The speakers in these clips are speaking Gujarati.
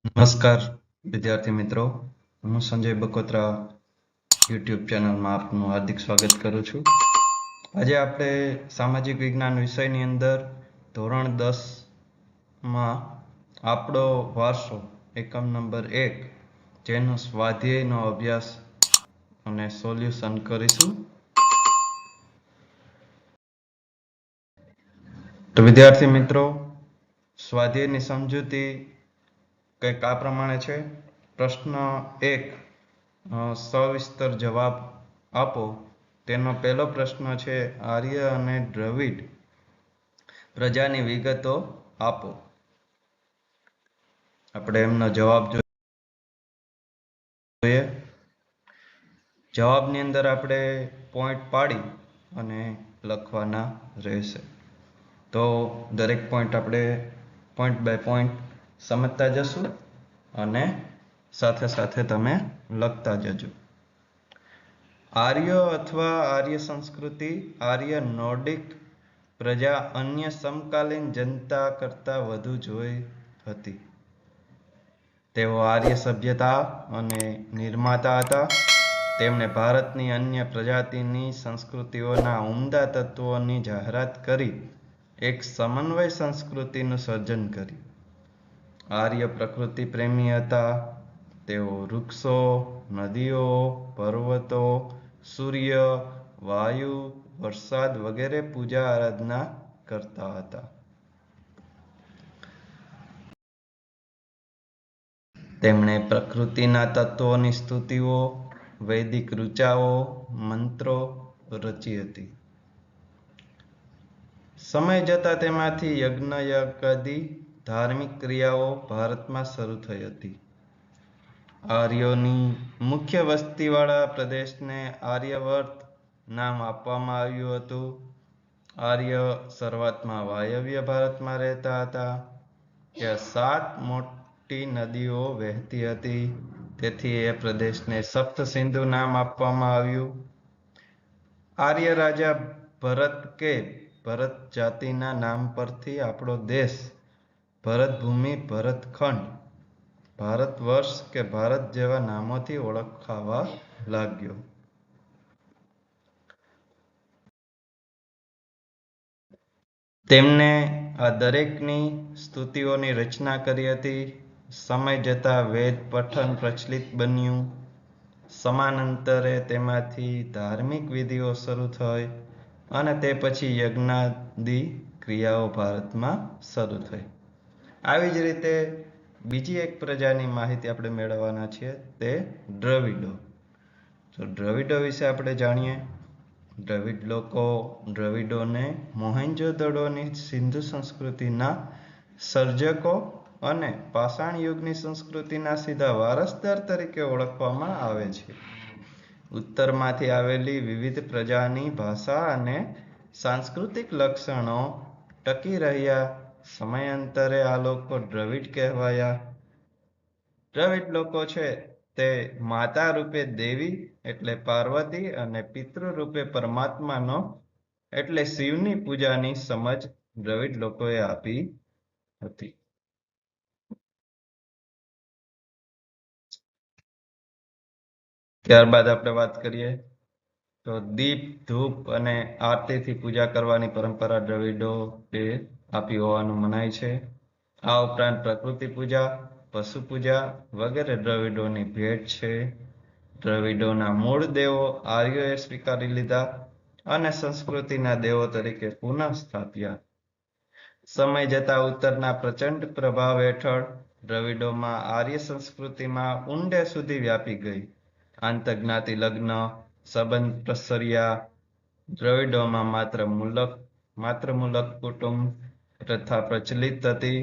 નમસ્કાર વિદ્યાર્થી મિત્રો, હું સંજય બકોત્રા યુટ્યુબ ચેનલમાં આપનું હાર્દિક સ્વાગત કરું છું. આજે આપણે સામાજિક વિજ્ઞાન વિષયની અંદર ધોરણ 10માં આપણો વારસો એકમ નંબર 1 જેનો સ્વાધ્યાયનો અભ્યાસ અને સોલ્યુશન કરીશું. તો વિદ્યાર્થી મિત્રો, સ્વાધ્યાયની સમજૂતી કંઈક આ પ્રમાણે છે. પ્રશ્ન 1 સવિસ્તર જવાબ આપો. તેનો પહેલો પ્રશ્ન છે, આર્ય અને દ્રવિડ પ્રજાની વિગતો આપો. આપણે એમનો જવાબ જોઈએ. જવાબની અંદર આપણે પોઈન્ટ પાડી અને લખવાના રહેશે. તો દરેક પોઈન્ટ આપણે પોઈન્ટ બાય પોઈન્ટ સમજતા જશું અને સાથે સાથે તમે લખતા જજો. આર્ય અથવા આર્ય સંસ્કૃતિ આર્ય નોર્ડિક પ્રજા અન્ય સમકાલીન જનતા કરતાં વધુ જોઈ હતી. તેઓ આર્ય સભ્યતા અને નિર્માતા હતા. તેમણે ભારતની અન્ય પ્રજાતિની સંસ્કૃતિઓના ઉમદા તત્વોની જાહેરાત કરી એક સમન્વય સંસ્કૃતિનું સર્જન કર્યું. આર્ય પ્રકૃતિ પ્રેમી હતા. તેઓ વૃક્ષો, નદીઓ, પર્વતો, સૂર્ય, વાયુ, વરસાદ વગેરે પૂજા આરાધના કરતા હતા. તેમણે પ્રકૃતિના તત્વોની સ્તુતિઓ, વૈદિક ઋચાઓ, મંત્રો રચી હતી. સમય જતાં તેમાંથી યજ્ઞયાગાદિ ધાર્મિક ક્રિયાઓ ભારતમાં શરૂ થઈ હતી. આર્યોની મુખ્ય વસ્તીવાળા પ્રદેશને આર્યાવર્ત નામ આપવામાં આવ્યું હતું. આર્ય શરૂઆતમાં વાયવ્ય ભારતમાં રહેતા હતા. ત્યાં 7 મોટી નદીઓ વહેતી હતી. તેથી એ પ્રદેશને સપ્ત સિંધુ નામ આપવામાં આવ્યું. આર્ય રાજા ભરત જાતિના નામ પરથી આપણો દેશ ભરતભૂમિ, ભરતખંડ, ભારત વર્ષ કે ભારત જેવા નામોથી ઓળખાવા લાગ્યો. તેમણે આ દરેકની સ્તુતિઓની રચના કરી હતી. સમય જતાં વેદ પઠન પ્રચલિત બન્યું. સમાનાંતરે તેમાંથી ધાર્મિક વિધિઓ શરૂ થઈ અને તે પછી યજ્ઞાદિ ક્રિયાઓ ભારતમાં શરૂ થઈ. આવી જ રીતે બીજી એક પ્રજાની માહિતી આપણે મેળવવાના છીએ, તે દ્રવિડો. તો દ્રવિડો વિશે આપણે જાણીએ. દ્રવિડોને મોહેન્જો-દડોની સિંધુ સંસ્કૃતિના સર્જકો અને પાષાણ યુગની સંસ્કૃતિના સીધા વારસદાર તરીકે ઓળખવામાં આવે છે. ઉત્તરમાંથી આવેલી વિવિધ પ્રજાની ભાષા અને સાંસ્કૃતિક લક્ષણો ટકી રહ્યા. સમયાંતરે આ લોકો દ્રવિડ કહેવાયા. દ્રવિડ લોકો છે તે માતા રૂપે દેવી એટલે પાર્વતી અને પિતૃ રૂપે પરમાત્માનો એટલે શિવની પૂજાની સમજ દ્રવિડ લોકોએ આપી હતી. ત્યારબાદ આપણે વાત કરીએ તો દીપ, ધૂપ અને આરતીથી પૂજા કરવાની પરંપરા દ્રવિડોએ આપી હોવાનું મનાય છે. આ ઉપરાંત પ્રકૃતિ પૂજા, પશુ પૂજા વગેરે દ્રવિડોની ભેટ છે. દ્રવિડોના મૂળ દેવો આર્યોએ સ્વીકારી લીધા અને સંસ્કૃતિના દેવો તરીકે પુનઃ સ્થાપ્યા. સમય જતાં ઉત્તરના પ્રચંડ પ્રભાવ હેઠળ દ્રવિડોમાં આર્ય સંસ્કૃતિમાં ઊંડે સુધી વ્યાપી ગઈ. આંતરજ્ઞાતિ લગ્ન સંબંધ પ્રસર્યા. દ્રવિડોમાં માતૃમૂલક કુટુંબ પ્રથા પ્રચલિત હતી.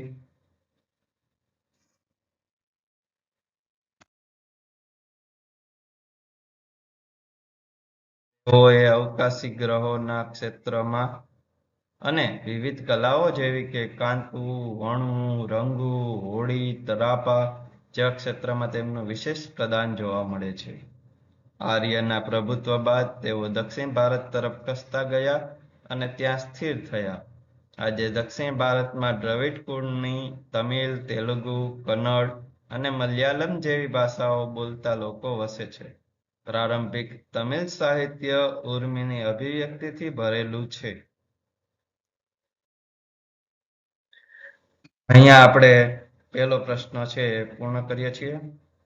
તેઓએ અવકાશી ગ્રહોના ક્ષેત્રમાં અને વિવિધ કલાઓ જેવી કે કાંતવું, વણવું, રંગવું, હોળી, તરાપા જેવા ક્ષેત્રમાં તેમનું વિશેષ પ્રદાન જોવા મળે છે. આર્યના પ્રભુત્વ બાદ તેઓ દક્ષિણ ભારત તરફ ખસતા ગયા અને ત્યાં સ્થિર થયા. આજે દક્ષિણ ભારતમાં દ્રવિડ કુળની તમિલ, તેલુગુ, કન્નડ અને મલયાલમ જેવી ભાષાઓ બોલતા લોકો વસે છે. પ્રારંભિક તમિલ સાહિત્ય ઉર્મિની અભિવ્યક્તિથી ભરેલું છે. અહીંયા આપણે પહેલો પ્રશ્ન છે એ પૂર્ણ કરીએ છીએ.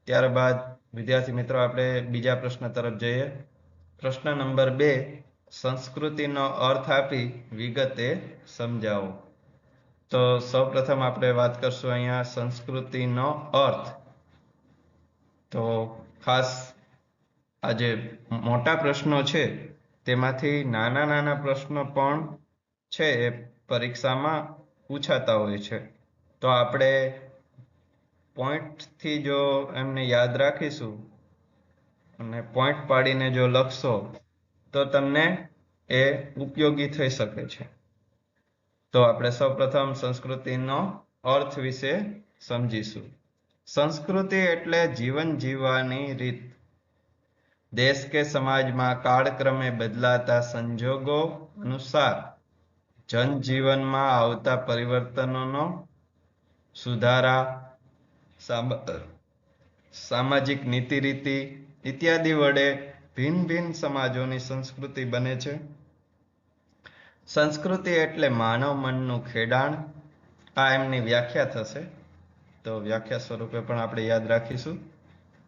ત્યારબાદ વિદ્યાર્થી મિત્રો આપણે બીજા પ્રશ્ન તરફ જઈએ. પ્રશ્ન નંબર 2, સંસ્કૃતિનો અર્થ આપી વિગતે સમજાવો. તો સૌપ્રથમ આપણે વાત કરશું અહીંયા સંસ્કૃતિનો અર્થ. તો ખાસ આ જે મોટા પ્રશ્નો છે તેમાંથી નાના નાના પ્રશ્નો પણ છે એ પરીક્ષામાં પૂછાતા હોય છે. તો આપણે પોઈન્ટથી જો એમને યાદ રાખીશું અને પોઈન્ટ પાડીને જો લખશો તો તમને એ ઉપયોગી થઈ શકે છે. તો આપણે સૌપ્રથમ સંસ્કૃતિનો અર્થ વિશે સમજીશું. સંસ્કૃતિ એટલે જીવન જીવવાની રીત. દેશ કે સમાજમાં કાળક્રમે બદલાતા સંજોગો અનુસાર જનજીવનમાં આવતા પરિવર્તનોનો, સુધારા, સામાજિક નીતિ રીતિ ઇત્યાદિ વડે ભિન્ન ભિન્ન સમાજોની સંસ્કૃતિ બને છે. સંસ્કૃતિ એટલે માનવ મનનું ખેડાણ. આ એમની વ્યાખ્યા થશે, તો વ્યાખ્યા સ્વરૂપે પણ આપણે યાદ રાખીશું.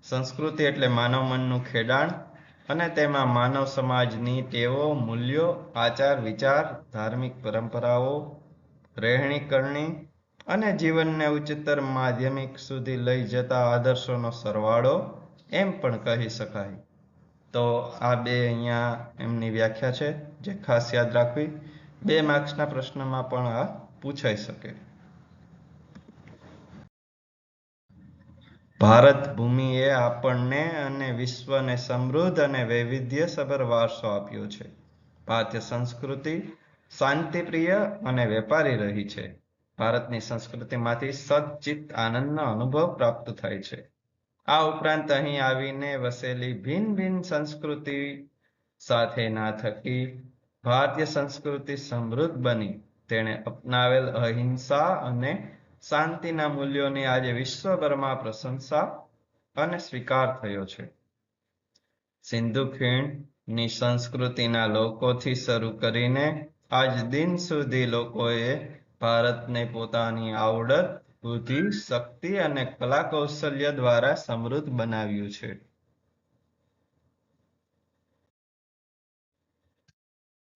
સંસ્કૃતિ એટલે માનવ મનનું ખેડાણ અને તેમાં માનવ સમાજની ટેવો, મૂલ્યો, આચાર વિચાર, ધાર્મિક પરંપરાઓ, રહેણી કરણી અને જીવનને ઉચ્ચતર માધ્યમિક સુધી લઈ જતા આદર્શોનો સરવાળો એમ પણ કહી શકાય. તો આ બે અહીંયા એમની વ્યાખ્યા છે જે ખાસ યાદ રાખવી. 2 માર્ક્સના પ્રશ્નમાં પણ આ પૂછાઈ શકે. ભારત ભૂમિએ આપણને અને વિશ્વને સમૃદ્ધ અને વૈવિધ્યસભર વારસો આપ્યો છે. ભારતીય સંસ્કૃતિ શાંતિપ્રિય અને વેપારી રહી છે. ભારતની સંસ્કૃતિમાંથી સચ્ચિત આનંદનો અનુભવ પ્રાપ્ત થાય છે. આ ઉપરાંત અહીં આવીને વસેલી ભિન્ન ભિન્ન સંસ્કૃતિ સાથેના થકી ભારતીય સંસ્કૃતિ સમૃદ્ધ બની. તેણે અપનાવેલ અહિંસા અને શાંતિના મૂલ્યોની આજે વિશ્વભરમાં પ્રશંસા અને સ્વીકાર થયો છે. સિંધુ ખીણની સંસ્કૃતિના લોકોથી શરૂ કરીને આજ દિન સુધી લોકોએ ભારતને પોતાની આવડત, બુદ્ધિ, શક્તિ અને કલા કૌશલ્ય દ્વારા સમૃદ્ધ બનાવ્યું છે.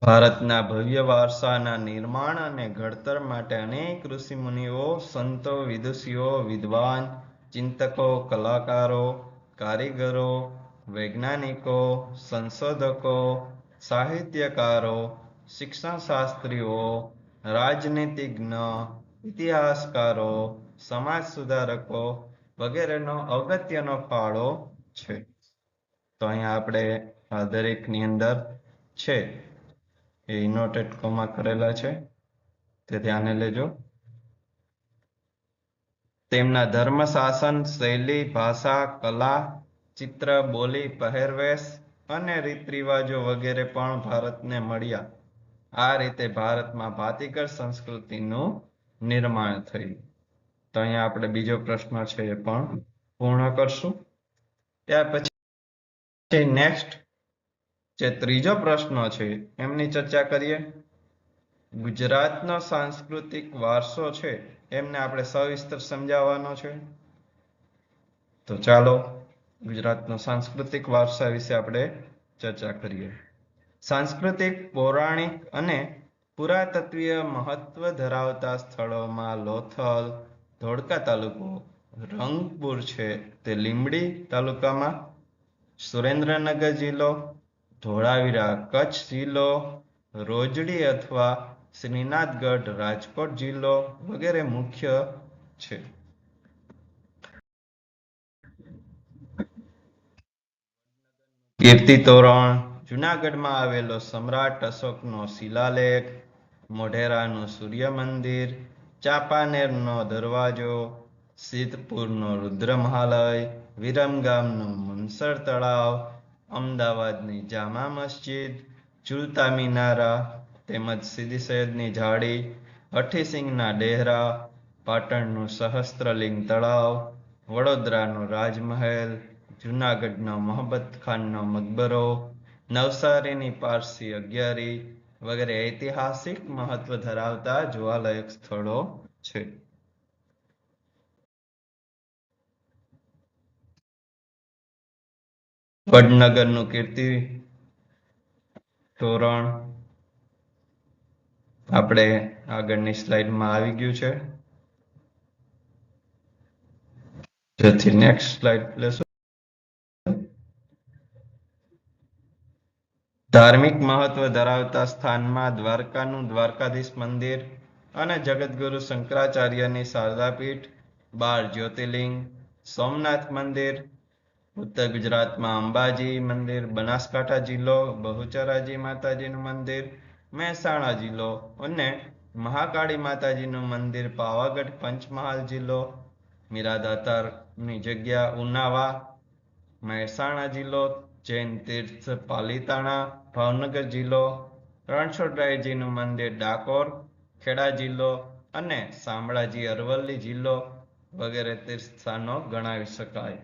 ભારતના ભવ્ય વારસાના નિર્માણ અને ઘડતર માટે અનેક ઋષિમુનિઓ, સંતો, વિદુષીઓ, વિદ્વાન, ચિંતકો, કલાકારો, કારીગરો, વૈજ્ઞાનિકો, સંશોધકો, સાહિત્યકારો, શિક્ષણશાસ્ત્રીઓ, રાજનીતિજ્ઞ, ઇતિહાસકારો, સમાજ સુધારકો વગેરેનો અગત્યનો ફાળો છે. તો અહીંયા આપણે આ દરેકની અંદર છે એ ઇનોટેડ કોમા કરેલા છે, તે ધ્યાને લેજો. તેમના ધર્મ, શાસન, શૈલી, ભાષા, કલા, ચિત્ર, બોલી, પહેરવેશ અને રીત રિવાજો વગેરે પણ ભારતને મળ્યા. આ રીતે ભારતમાં ભાતીગળ સંસ્કૃતિનું નિર્માણ થયું. તો અહીંયા આપણે બીજો પ્રશ્ન છે એ પણ પૂર્ણ કરશું. ત્યાર પછી નેક્સ્ટ જે ત્રીજો પ્રશ્ન છે એમની ચર્ચા કરીએ. ગુજરાતનો સાંસ્કૃતિક વારસો છે એમને આપણે સવિસ્તર સમજાવવાનો છે. તો ચાલો ગુજરાતનો સાંસ્કૃતિક વારસા વિશે આપણે ચર્ચા કરીએ. સાંસ્કૃતિક, પૌરાણિક અને પુરાતત્વીય મહત્વ ધરાવતા સ્થળોમાં લોથલ, ધોળકા તાલુકો, રંગપુર છે તે લીંબડી તાલુકામાં, સુરેન્દ્રનગર જિલ્લો, ધોળાવીરા કચ્છ જિલ્લો, રોજડી અથવા શ્રીનાથગઢ રાજકોટ જિલ્લો વગેરે મુખ્ય છે. કીર્તિ તોરણ, જૂનાગઢમાં આવેલો સમ્રાટ અશોકનો શિલાલેખ, મોઢેરાનું સૂર્ય મંદિર, ચાંપાનેરનો દરવાજો, સિદ્ધપુરનો રુદ્રમહાલય, વિરમગામનું મુનસર તળાવ, અમદાવાદની જામા મસ્જિદ, ઝૂલતા મિનારા તેમજ સીદી સૈયદની જાળી, હઠીસિંગના ડેહરા, પાટણનું સહસ્ત્રલિંગ તળાવ, વડોદરાનો રાજમહેલ, જૂનાગઢનો મોહબ્બત ખાનનો મકબરો, નવસારીની પારસી અગિયારી વગેરે ઐતિહાસિક મહત્વ ધરાવતા જોવાલાયક સ્થળો છે. વડનગરનું કીર્તિ તોરણ આપણે આગળની સ્લાઇડમાં આવી ગયું છે. જેથી નેક્સ્ટ સ્લાઇડ લેશું. ધાર્મિક મહત્વ ધરાવતા સ્થાનમાં દ્વારકાનું દ્વારકાધીશ મંદિર અને જગતગુરુ શંકરાચાર્યની શારદાપીઠ, 12 જ્યોતિર્લિંગ, સોમનાથ મંદિર, ઉત્તર ગુજરાતમાં અંબાજી મંદિર, બનાસકાંઠા જિલ્લો બહુચરાજી માતાજીનું મંદિર, મહેસાણા જિલ્લો અને મહાકાળી માતાજીનું મંદિર, પાવાગઢ પંચમહાલ જિલ્લો, મીરાદાતારની જગ્યા ઉનાવા મહેસાણા જિલ્લો, જૈન તીર્થ પાલીતાણા ભાવનગર જિલ્લો, રણછોડરાયજીનું મંદિર ડાકોર ખેડા જિલ્લો અને શામળાજી અરવલ્લી જિલ્લો વગેરે તીર્થસ્થાનો ગણાવી શકાય.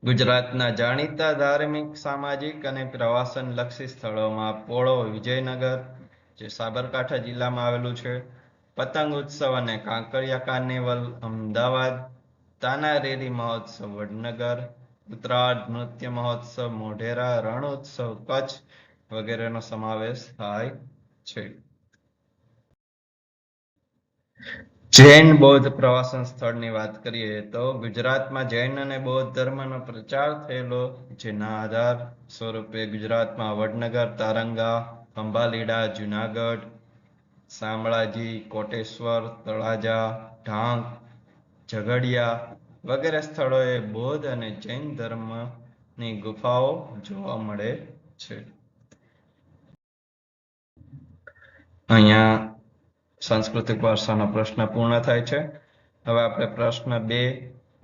ગુજરાતના જાણીતા ધાર્મિક, સામાજિક અને પ્રવાસનલક્ષી સ્થળોમાં પોળો વિજયનગર, જે સાબરકાંઠા જિલ્લામાં આવેલું છે, પતંગ ઉત્સવ અને કાંકરિયા કાર્નિવલ અમદાવાદ, તાનારીરી મહોત્સવ વડનગર, ઉત્તરાર્ધ નૃત્ય મહોત્સવ મોઢેરા, રણ ઉત્સવ કચ્છ વગેરેનો સમાવેશ થાય છે. જૈન બૌદ્ધ પ્રવાસન સ્થળની વાત કરીએ તો ગુજરાતમાં જૈન અને બૌદ્ધ ધર્મનો પ્રચાર થયેલો, જેના આધાર સ્વરૂપે ગુજરાતમાં વડનગર, તારંગા, ખંભાલીડા, જુનાગઢ, શામળાજી, કોટેશ્વર, તળાજા, ઢાંક, ઝઘડિયા વગેરે સ્થળોએ બૌદ્ધ અને જૈન ધર્મની ગુફાઓ જોવા મળે છે. અહીંયા સાંસ્કૃતિક વારસાનો પ્રશ્ન પૂર્ણ થાય છે. હવે આપણે પ્રશ્ન 2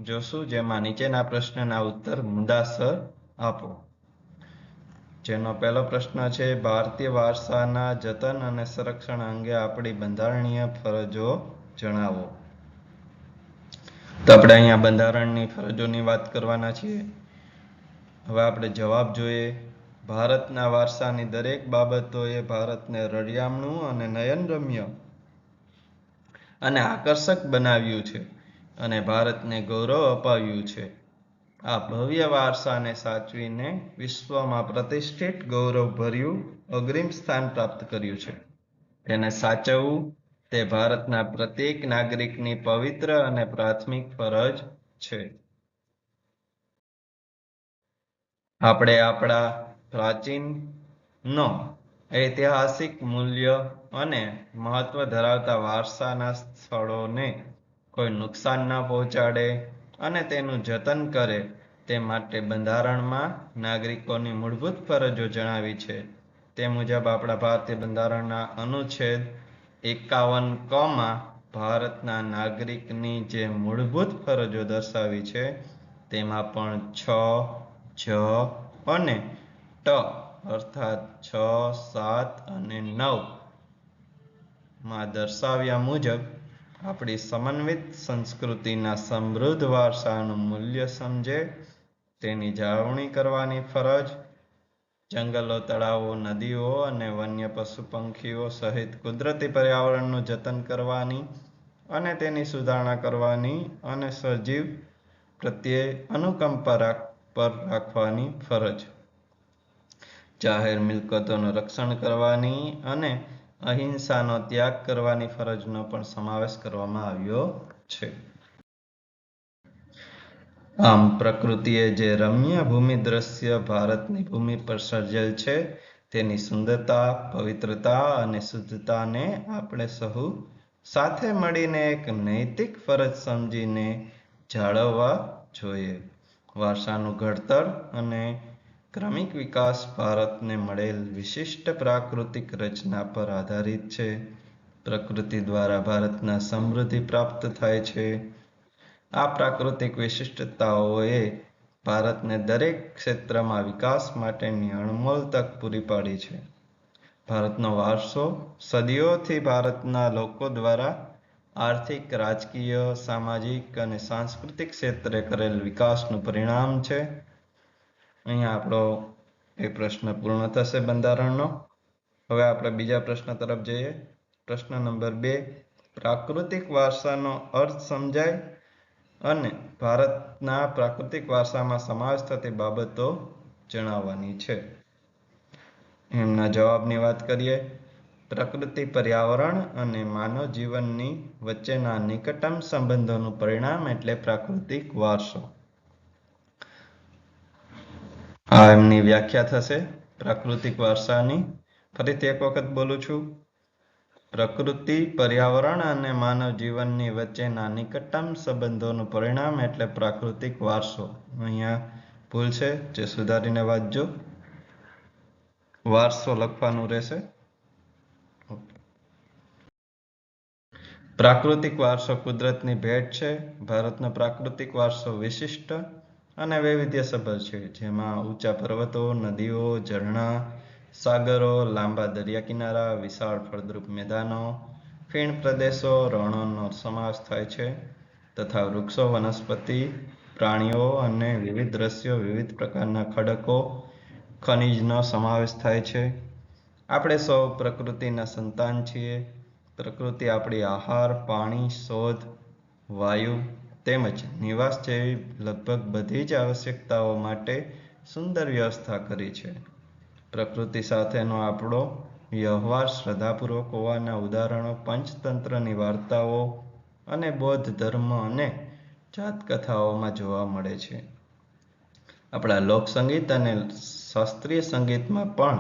જોશું, જેમાં નીચેના પ્રશ્નના ઉત્તર મુદ્દાસર આપો. જેનો પહેલો પ્રશ્ન છે, ભારતીય વારસાના જતન અને સંરક્ષણ અંગે આપણી બંધારણીય ફરજો જણાવો. તો આપણે અહીંયા બંધારણની ફરજોની વાત કરવાના છીએ. હવે આપણે જવાબ જોઈએ. ભારતના વારસાની દરેક બાબતોએ ભારતને રળિયામણું અને નયનરમ્ય અને આકર્ષક બનાવ્યું છે અને ભારતને ગૌરવ અપાવ્યું છે. આ ભવ્ય વારસાને સાચવીને વિશ્વમાં પ્રતિષ્ઠિત, ગૌરવભર્યું અગ્રીમ સ્થાન પ્રાપ્ત કર્યું છે. તેને સાચવવું તે ભારતના પ્રત્યેક નાગરિકની પવિત્ર અને પ્રાથમિક ફરજ છે. આપણે આપણા પ્રાચીનનો ઐતિહાસિક મૂલ્ય અને મહત્વ ધરાવતા વારસાના સ્થળોને કોઈ નુકસાન ન પહોંચાડે અને તેનું જતન કરે તે માટે બંધારણમાં નાગરિકોની મૂળભૂત ફરજો જણાવી છે. તે મુજબ આપણા ભારતીય બંધારણના અનુચ્છેદ 51 માં ભારતના નાગરિકની જે મૂળભૂત ફરજો દર્શાવી છે તેમાં પણ 6, જ અને ટ અર્થાત 6, 7 અને 9 માં દર્શાવ્યા મુજબ આપણી સમન્વિત સંસ્કૃતિના સમૃદ્ધ વારસાનું મૂલ્ય સમજે તેની જાળવણી કરવાની ફરજ, જંગલો, તળાવો, નદીઓ અને વન્ય પશુ પંખીઓ સહિત કુદરતી પર્યાવરણનું જતન કરવાની અને તેની સુધારણા કરવાની અને સજીવ પ્રત્યે અનુકંપા રાખવાની ફરજ, જાહેર મિલકતોનું રક્ષણ કરવાની અને અહિંસાનો ત્યાગ કરવાની ફરજનો પણ સમાવેશ કરવામાં આવ્યો છે. આમ પ્રકૃતિએ જે રમ્ય ભૂમિ દ્રશ્ય ભારતની ભૂમિ પર સર્જેલ છે તેની સુંદરતા, પવિત્રતા અને શુદ્ધતાને આપણે સહુ સાથે મળીને એક નૈતિક ફરજ સમજીને જાળવવા જોઈએ. વારસાનું ઘડતર અને ક્રમિક વિકાસ ભારતને મળેલ વિશિષ્ટ પ્રાકૃતિક રચના પર આધારિત છે. પ્રકૃતિ દ્વારા ભારતના સમૃદ્ધિ પ્રાપ્ત થાય છે. આ પ્રાકૃતિક વિશિષ્ટતાઓએ ભારતને દરેક ક્ષેત્રમાં વિકાસ માટેની અણમોલ તક પૂરી પાડી છે. ભારતનો વારસો સદીઓથી ભારતના લોકો દ્વારા આર્થિક, રાજકીય, સામાજિક અને સાંસ્કૃતિક ક્ષેત્રે કરેલ વિકાસનું પરિણામ છે. અહીંયા આપણો એ પ્રશ્ન પૂર્ણ થશે બંધારણનો. હવે આપણે બીજા પ્રશ્ન તરફ જઈએ. પ્રશ્ન નંબર 2, પ્રાકૃતિક વારસાનો અર્થ સમજાય અને ભારતના પ્રાકૃતિક વારસામાં સમાવેશ થતી બાબતો જણાવવાની છે. એમના જવાબની વાત કરીએ. પ્રકૃતિ, પર્યાવરણ અને માનવ જીવનની વચ્ચેના નિકટતમ સંબંધોનું પરિણામ એટલે પ્રાકૃતિક વારસો. આ એમની વ્યાખ્યા થશે પ્રાકૃતિક વારસાની. ફરીથી એક વખત બોલું છું. પ્રકૃતિ, પર્યાવરણ અને માનવ જીવનની વચ્ચેના નિકટતમ સંબંધોનું પરિણામ એટલે પ્રાકૃતિક વારસો. અહીંયા ભૂલ છે, જે સુધારીને વાંચજો. વારસો લખવાનું રહેશે. પ્રાકૃતિક વારસો કુદરતની ભેટ છે. ભારતનો પ્રાકૃતિક વારસો વિશિષ્ટ અને વૈવિધ્યસભર છે, જેમાં ઊંચા પર્વતો, નદીઓ, ઝરણા, સાગરો, લાંબા દરિયા કિનારા, વિશાળ ફળદ્રુપ મેદાનો, ખીણ પ્રદેશો, રણોનો સમાવેશ થાય છે તથા વૃક્ષો, વનસ્પતિ, પ્રાણીઓ અને વિવિધ દ્રશ્યો, વિવિધ પ્રકારના ખડકો, ખનિજનો સમાવેશ થાય છે. આપણે સૌ પ્રકૃતિના સંતાન છીએ. પ્રકૃતિ આપણી આહાર, પાણી, શોધ, વાયુ તેમજ નિવાસ જેવી લગભગ બધી જ આવશ્યકતાઓ માટે સુંદર વ્યવસ્થા કરી છે. પ્રકૃતિ સાથેનો આપણો વ્યવહાર શ્રદ્ધાપૂર્વક હોવાના ઉદાહરણો પંચતંત્રની વાર્તાઓ અને બૌદ્ધ ધર્મ અને જાતકથાઓમાં જોવા મળે છે. આપણા લોકસંગીત અને શાસ્ત્રીય સંગીતમાં પણ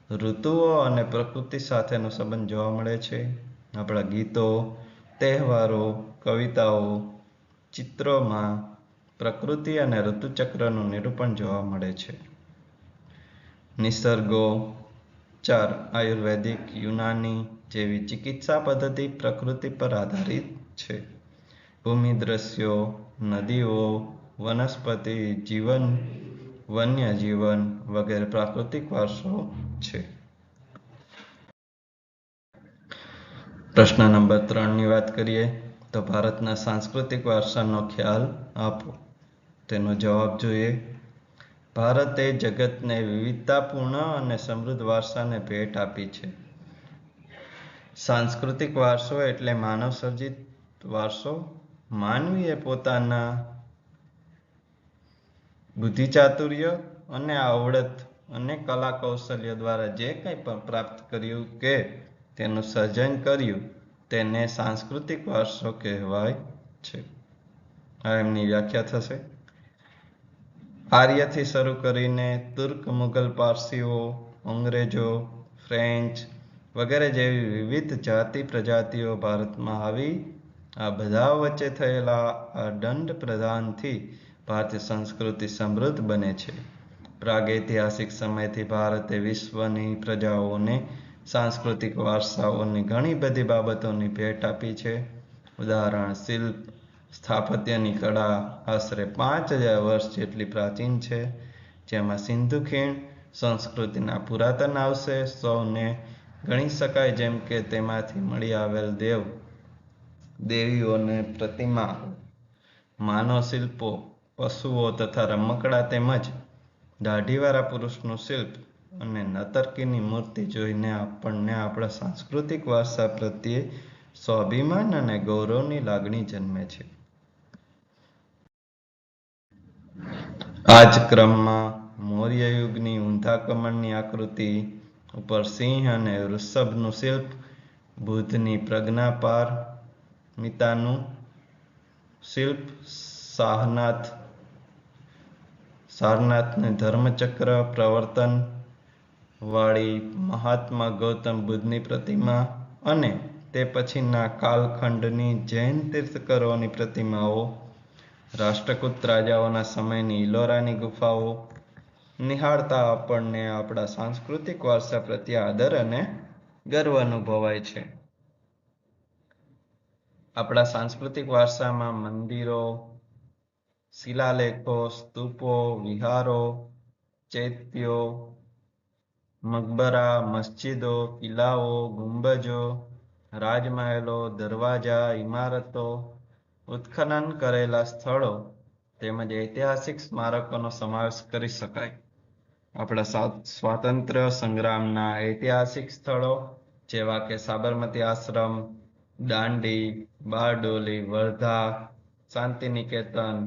ઋતુઓ અને પ્રકૃતિ સાથેનો સંબંધ જોવા મળે છે. આપણા ગીતો, તહેવારો, કવિતાઓ, ચિત્રોમાં પ્રકૃતિ અને ઋતુચક્રનું નિરૂપણ જોવા મળે છે. નિસર્ગો 4 આયુર્વેદિક, યુનાની જેવી ચિકિત્સા પદ્ધતિ પ્રકૃતિ પર આધારિત છે. ભૂમિ દ્રશ્યો, નદીઓ, વનસ્પતિ જીવન, વન્ય જીવન વગેરે પ્રાકૃતિક વારસો છે. પ્રશ્ન નંબર 3ની વાત કરીએ તો ભારતના સાંસ્કૃતિક વારસાનો ખ્યાલ આપો. તેનો જવાબ જોઈએ. ભારતે જગતને વિવિધતાપૂર્ણ અને સમૃદ્ધ વારસાને ભેટ આપી છે. સાંસ્કૃતિક વારસો એટલે માનવ સર્જિત વારસો. માનવીએ પોતાના બુદ્ધિચાતુર્ય અને આવડત અને કલા કૌશલ્ય દ્વારા જે કંઈ પણ પ્રાપ્ત કર્યું કે તેનું સર્જન કર્યું તેને સાંસ્કૃતિક વારસો કહેવાય છે. આ એમની વ્યાખ્યા થશે. આર્યથી શરૂ કરીને તુર્ક, મુગલ, પારસીઓ, અંગ્રેજો, ફ્રેન્ચ વગેરે જેવી વિવિધ જાતિ પ્રજાતિઓ ભારતમાં આવી. આ બધા વચ્ચે થયેલા આ દંડ પ્રદાનથી ભારતીય સંસ્કૃતિ સમૃદ્ધ બને છે. પ્રાગૈતિહાસિક સમયથી ભારતે વિશ્વની પ્રજાઓને સાંસ્કૃતિક વારસાઓની ઘણી બધી બાબતોની ભેટ આપી છે. ઉદાહરણ: શિલ્પ, સ્થાપત્યની કળા આશરે 5000 વર્ષ જેટલી પ્રાચીન છે, જેમાં સિંધુ ખીણ સંસ્કૃતિના પુરાતન અવશેષોને ગણી શકાય, જેમ કે તેમાંથી મળી આવેલ દેવ દેવીઓની પ્રતિમાઓ, માનવ શિલ્પો, પશુઓ તથા રમકડાં તેમજ દાઢીવાળા પુરુષનું શિલ્પ અને નર્તકીની મૂર્તિ જોઈને આપણને આપણા સાંસ્કૃતિક વારસા પ્રત્યે સ્વાભિમાન અને ગૌરવની લાગણી જન્મે છે. આ જ ક્રમમાં મૌર્ય યુગની ઊંધા કમળની આકૃતિ ઉપર સિંહ અને વૃષભનું શિલ્પ, બુદ્ધની પ્રજ્ઞાપારમિતાનું શિલ્પ, સારનાથની ધર્મચક્ર પ્રવર્તન વાળી મહાત્મા ગૌતમ બુદ્ધની પ્રતિમા અને તે પછીના કાલખંડની જૈન તીર્થંકરોની પ્રતિમાઓ, રાષ્ટ્રકૂટ રાજાઓના સમયની ઇલોરાની ગુફાઓ નિહાળતા આપણને આપણા સાંસ્કૃતિક વારસા પ્રત્યે આદર અને ગર્વ અનુભવાય છે. આપણા સાંસ્કૃતિક વારસામાં મંદિરો, શિલાલેખો, સ્તૂપો, વિહારો, ચૈત્યો, મકબરા, મસ્જિદો, કિલ્લાઓ, ગુંબજો, રાજમહેલો, દરવાજા, ઇમારતો, ઉત્ખનન કરેલા સ્થળો તેમજ ઐતિહાસિક સ્મારકોનો સમાવેશ કરી શકાય. આપણા સ્વાતંત્ર્ય સંગ્રામના ઐતિહાસિક સ્થળો જેવા કે સાબરમતી આશ્રમ, દાંડી, બારડોલી, વર્ધા, શાંતિનિકેતન,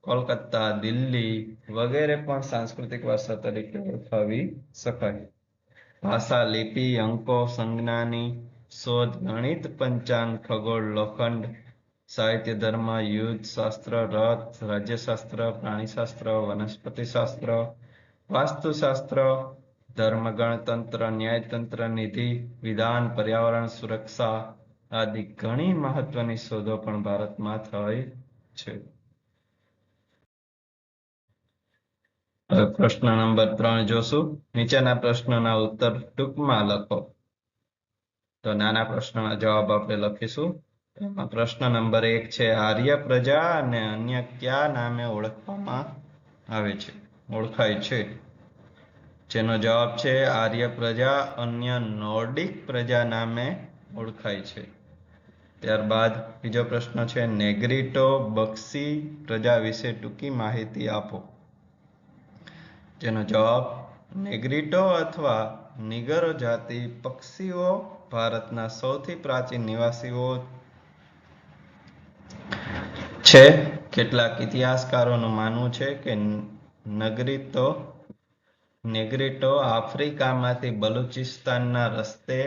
કોલકાતા, દિલ્હી વગેરે પણ સાંસ્કૃતિક વારસા તરીકે ઓળખાવી શકાય. ભાષા, લિપિ, અંકો, સંજ્ઞાની શોધ, ગણિત, પંચાંગ, ખગોળ, લોખંડ, સાહિત્ય, ધર્મ, યુદ્ધ શાસ્ત્ર, રથ, રાજ્યશાસ્ત્ર, પ્રાણીશાસ્ત્ર, વનસ્પતિશાસ્ત્ર, વાસ્તુશાસ્ત્ર, ધર્મ, ગણતંત્ર, ન્યાયતંત્ર, નિધિ વિધાન, પર્યાવરણ સુરક્ષા આદિ ઘણી મહત્વની શોધો પણ ભારતમાં થઈ છે. પ્રશ્ન નંબર 3 જોશું. નીચેના પ્રશ્નના ઉત્તર ટૂંકમાં લખો. તો નાના પ્રશ્નના જવાબ આપણે લખીશું. પ્રશ્ન નંબર 1 છે, આર્ય પ્રજા અને અન્ય કયા નામે ઓળખાય છે? જેનો જવાબ છે આર્ય પ્રજા અન્ય નોર્ડિક પ્રજા નામે ઓળખાય છે. ત્યારબાદ બીજો પ્રશ્ન છે, નેગ્રીટો બક્ષી પ્રજા વિશે ટૂંકી માહિતી આપો. જેનો જવાબ, નેગ્રીટો અથવા નિગરો જાતિ પક્ષીઓ ભારતના સૌથી પ્રાચીન નિવાસીઓ છે. કેટલાક ઇતિહાસકારોનું માનવું છે કે નેગ્રીટો આફ્રિકામાંથી બલુચિસ્તાનના રસ્તે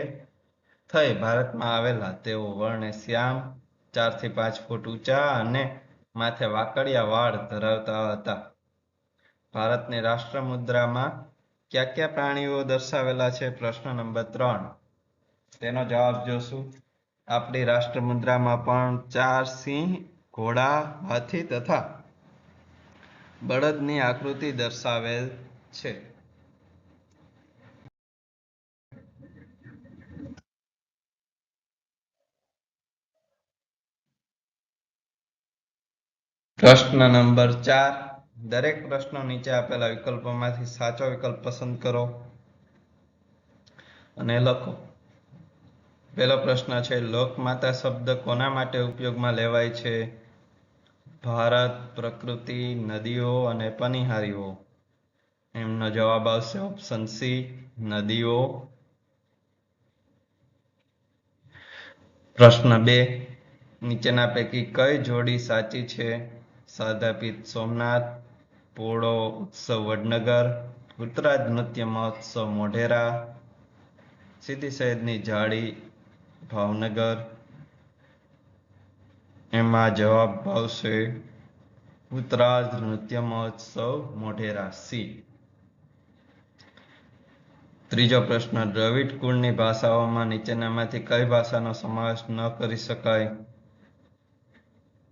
થઈ ભારતમાં આવેલા. તેઓ વર્ણે શ્યામ, 4 થી 5 ફૂટ ઊંચા અને માથે વાકડિયા વાળ ધરાવતા હતા. ભારતની રાષ્ટ્ર મુદ્રામાં કયા કયા પ્રાણીઓ દર્શાવેલા છે? પ્રશ્ન નંબર 3 તેનો જવાબ જોશું. આપણી રાષ્ટ્ર મુદ્રામાં પણ 4 સિંહ, ઘોડા, હાથી તથા બળદની આકૃતિ દર્શાવેલ છે. પ્રશ્ન નંબર 4 દરેક પ્રશ્નો નીચે આપેલા વિકલ્પોમાંથી સાચો વિકલ્પ પસંદ કરો અને લખો. પહેલો પ્રશ્ન છે, લોકમાતા શબ્દ કોના માટે ઉપયોગમાં લેવાય છે? ભારત, પ્રકૃતિ, નદીઓ અને પનિહારીઓ. એમનો જવાબ આવશે ઓપ્શન સી, નદીઓ. પ્રશ્ન 2 નીચેના પૈકી કઈ જોડી સાચી છે? સાદાપીઠ સોમનાથ, પોળો ઉત્સવ વડનગર, ઉત્તરાજ નૃત્ય મહોત્સવ મોઢેરા, સીદી સૈયદની જાળી ભાવનગર. એમાં જવાબ આવશે ઉત્તરાજ નૃત્ય મહોત્સવ મોઢેરા, સી. ત્રીજો પ્રશ્ન, દ્રવિડ કુળની ભાષાઓમાં નીચેનામાંથી કઈ ભાષાનો સમાવેશ ન કરી શકાય?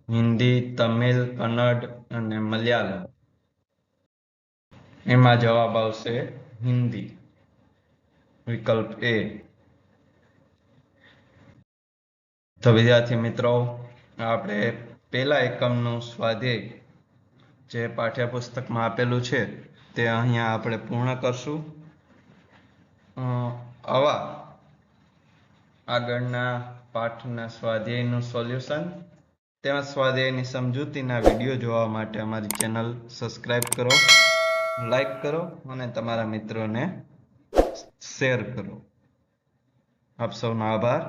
હિન્દી, તમિલ, કન્નડ અને મલયાલમ. એમાં જવાબ આવશે હિન્દી, વિકલ્પ એ. તો વિદ્યાર્થી મિત્રો, આપણે પહેલા એકમનું સ્વાધ્યાય જે પાઠ્યપુસ્તકમાં આપેલું છે તે અહીંયા આપણે પૂર્ણ કરશું. આવા આગળના પાઠના સ્વાધ્યાયનું સોલ્યુશન તેમજ સ્વાધ્યાયની સમજૂતીના વિડીયો જોવા માટે અમારી ચેનલ સબસ્ક્રાઈબ કરો, લાઈક કરો અને તમારા મિત્રોને શેર કરો. આપ સૌનો આભાર.